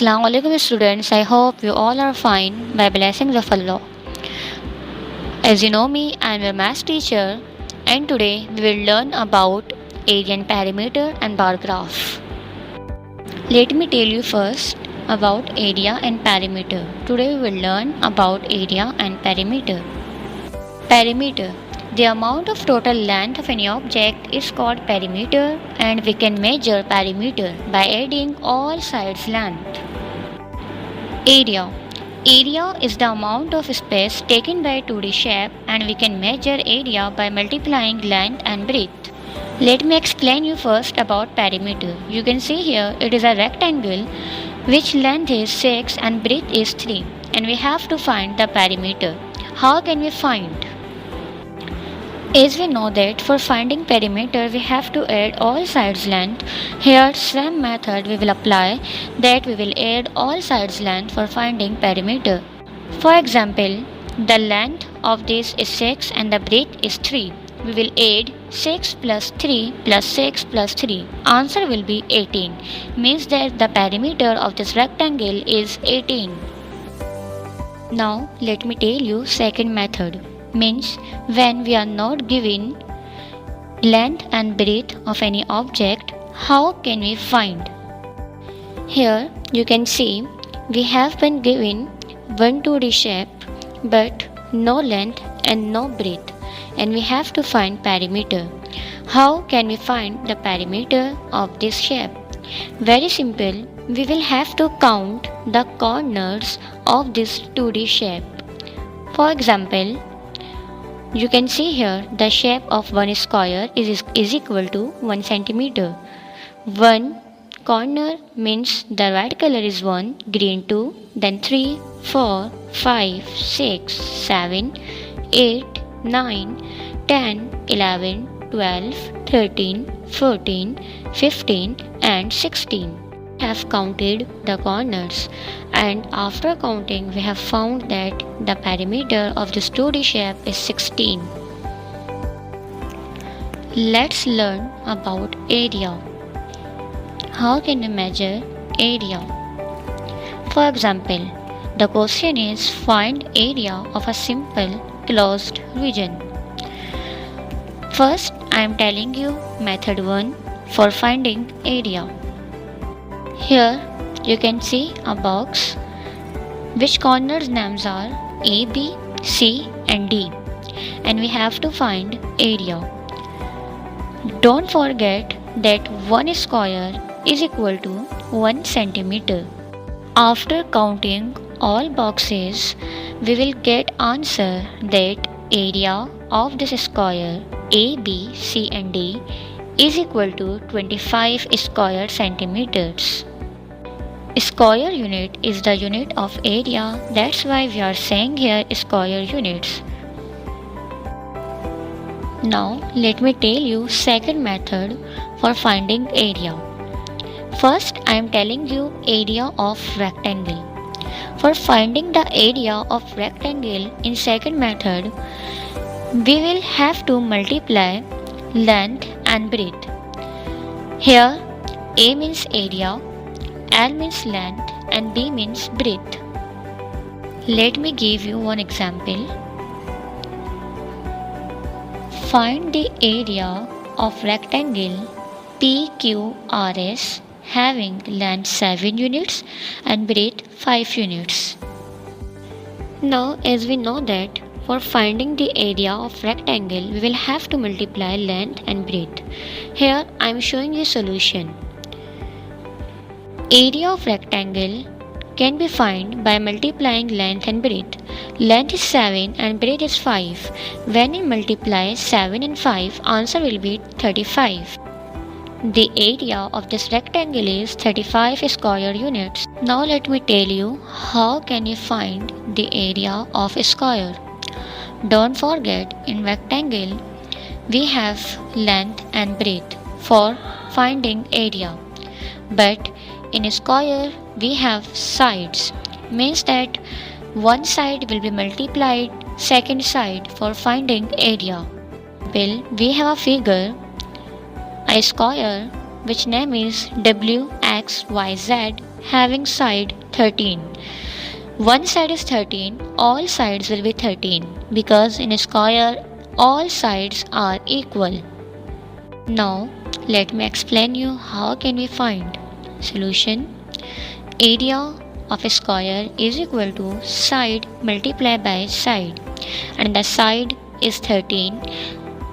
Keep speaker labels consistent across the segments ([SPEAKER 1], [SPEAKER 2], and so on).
[SPEAKER 1] Assalamu alaikum students. I hope you all are fine by blessings of Allah. As you know me, I am your math teacher and today we will learn about area and perimeter and bar graph. Let me tell you first about area and perimeter. Today we will learn about area and perimeter. Perimeter. The amount of total length of any object is called perimeter and we can measure perimeter by adding all sides length. Area. Area is the amount of space taken by a 2D shape and we can measure area by multiplying length and breadth. Let me explain you first about perimeter. You can see here it is a rectangle which length is 6 and breadth is 3 and we have to find the perimeter. How can we find? As we know that for finding perimeter we have to add all sides length. Here same method we will apply, that we will add all sides length for finding perimeter. For example, the length of this is 6 and the breadth is 3. We will add 6 plus 3 plus 6 plus 3. Answer will be 18. Means that the perimeter of this rectangle is 18. Now let me tell you second method. Means when we are not given length and breadth of any object, how can we find? Here you can see we have been given one 2D shape but no length and no breadth and we have to find perimeter. How can we find the perimeter of this shape? Very simple, we will have to count the corners of this 2D shape. For example, you can see here the shape of one square is equal to 1 centimeter. One corner means the red color is 1, green 2, then 3, 4, 5, 6, 7, 8, 9, 10, 11, 12, 13, 14, 15 and 16. We have counted the corners and after counting we have found that the perimeter of this 2D shape is 16. Let's learn about area. How can we measure area? For example, the question is find area of a simple closed region. First, I am telling you method 1 for finding area. Here you can see a box which corners names are A, B, C and D and we have to find area. Don't forget that 1 square is equal to 1 centimeter. After counting all boxes, we will get answer that area of this square A, B, C and D is equal to 25 square centimeters. Square unit is the unit of area, that's why we are saying here square units. Now let me tell you second method for finding area. First I am telling you area of rectangle. For finding the area of rectangle in second method, we will have to multiply length and breadth. Here A means area, L means length and B means breadth. Let me give you one example. Find the area of rectangle PQRS having length 7 units and breadth 5 units. Now as we know that for finding the area of rectangle we will have to multiply length and breadth. Here I am showing you solution. Area of rectangle can be found by multiplying length and breadth. Length is 7 and breadth is 5. When we multiply 7 and 5, answer will be 35. The area of this rectangle is 35 square units. Now let me tell you how can you find the area of a square. Don't forget in rectangle we have length and breadth for finding area. But in a square we have sides, means that one side will be multiplied second side for finding area. Well, we have a figure, a square which name is WXYZ having side 13. One side is 13, all sides will be 13 because in a square all sides are equal. Now let me explain you how can we find solution. Area of a square is equal to side multiplied by side, and the side is 13.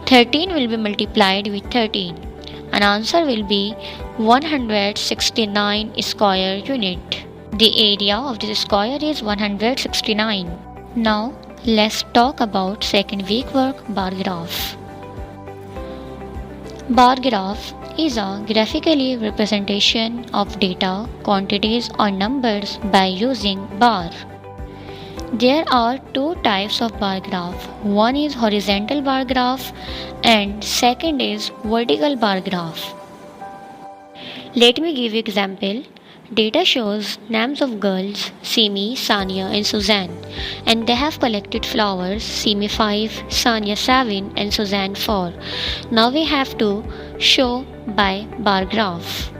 [SPEAKER 1] 13 will be multiplied with 13 and answer will be 169 square unit. The area of this square is 169. Now let's talk about second week work, bar graph. Bar graph is a graphically representation of data, quantities or numbers by using bar. There are two types of bar graph. One is horizontal bar graph and second is vertical bar graph. Let me give you example. Data shows names of girls Simi, Sania and Suzanne, and they have collected flowers Simi 5, Sania 7 and Suzanne 4. Now we have to show by bar graph.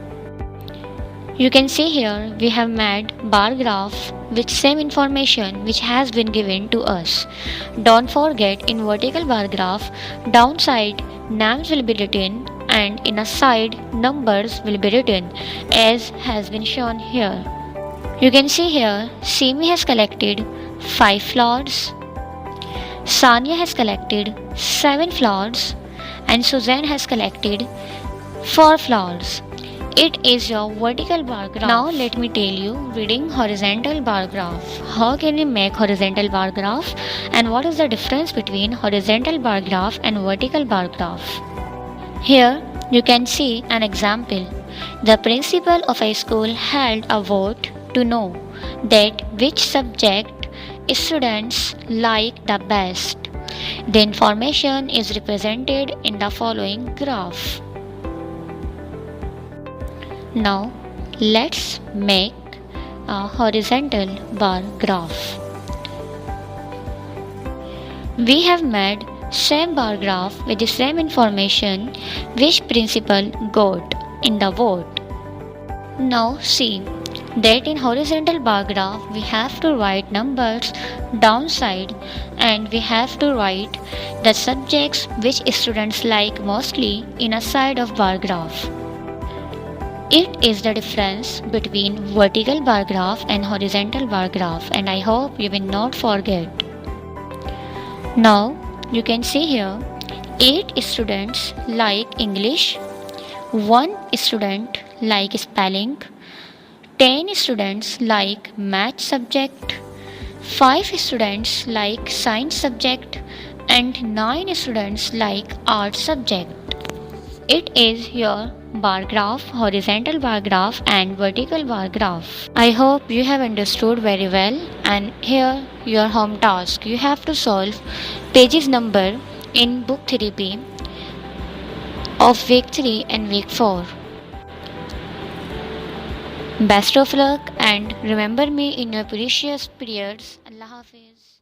[SPEAKER 1] You can see here we have made bar graph with same information which has been given to us. Don't forget, in vertical bar graph, downside names will be written and in a side numbers will be written as has been shown here. You can see here Simi has collected 5 flowers, Sanya has collected 7 flowers and Suzanne has collected 4 flowers. It is your vertical bar graph. Now let me tell you reading horizontal bar graph. How can we make horizontal bar graph and what is the difference between horizontal bar graph and vertical bar graph? Here you can see an example. The principal of a school held a vote to know that which subject students like the best. The information is represented in the following graph. Now let's make a horizontal bar graph. We have made same bar graph with the same information which principal got in the vote. Now see that in horizontal bar graph we have to write numbers downside and we have to write the subjects which students like mostly in a side of bar graph. It is the difference between vertical bar graph and horizontal bar graph, and I hope you will not forget. Now you can see here 8 students like English, 1 student like spelling, 10 students like math subject, 5 students like science subject and 9 students like art subject. It is your bar graph, horizontal bar graph and vertical bar graph. I hope you have understood very well, and here your home task. You have to solve pages number in book 3B of week 3 and week 4. Best of luck and remember me in your precious prayers. Allah Hafiz.